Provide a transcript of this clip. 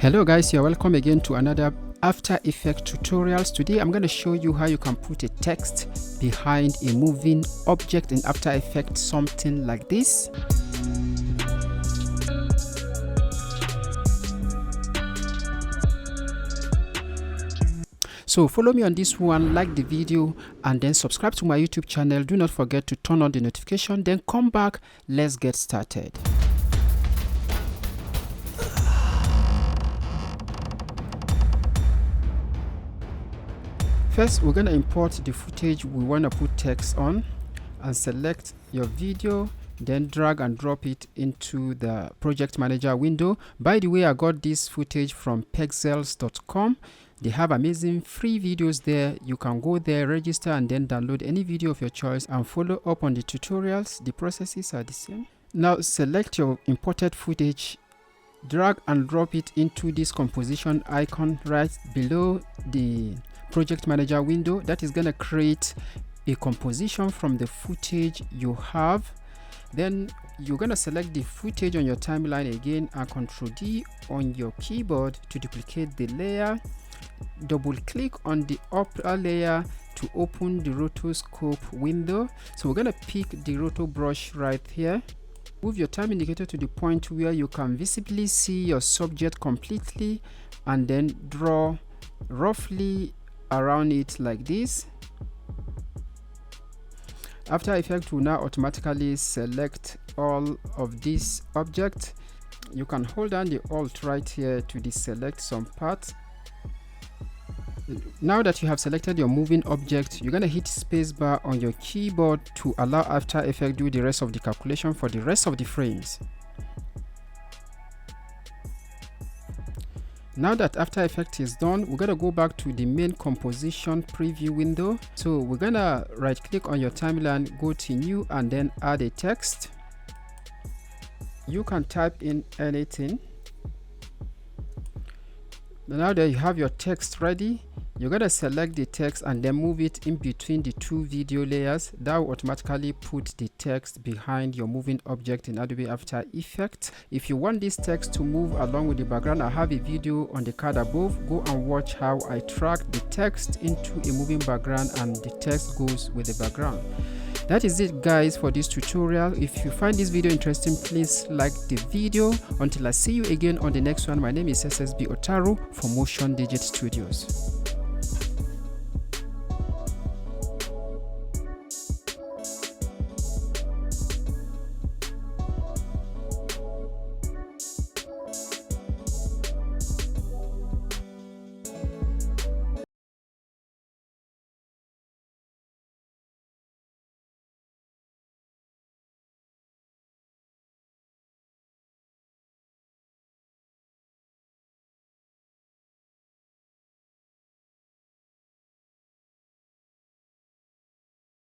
Hello guys, you're welcome again to another After Effects tutorials. Today I'm going to show you how you can put a text behind a moving object in After Effects, something like this. So follow me on this one, like the video, and then subscribe to my YouTube channel. Do not forget to turn on the notification, then come back. Let's get started. First, we're going to import the footage we want to put text on, and select your video, then drag and drop it into the project manager window. By the way, I got this footage from pexels.com. They have amazing free videos there. You can go there, register, and then download any video of your choice and follow up on the tutorials. The processes are the same. Now select your imported footage, drag and drop it into this composition icon right below the project manager window. That is going to create a composition from the footage you have. Then you're going to select the footage on your timeline again and Ctrl D on your keyboard to duplicate the layer. Double click on the upper layer to open the rotoscope window. So we're going to pick the roto brush right here. Move your time indicator to the point where you can visibly see your subject completely, and then draw roughly around it like this. After Effects will now automatically select all of these objects. You can hold down the Alt right here to deselect some parts. Now that you have selected your moving object, you're going to hit spacebar on your keyboard to allow After Effects do the rest of the calculation for the rest of the frames. Now that After Effects is done, we're going to go back to the main composition preview window. So we're going to right click on your timeline, go to new, and then add a text. You can type in anything. Now that you have your text ready, you're going to select the text and then move it in between the two video layers. That will automatically put the text behind your moving object in Adobe After Effects. If you want this text to move along with the background, I have a video on the card above. Go and watch how I track the text into a moving background and the text goes with the background. That is it guys for this tutorial. If you find this video interesting, please like the video. Until I see you again on the next one, my name is SSB Otaru for Motion Digit Studios.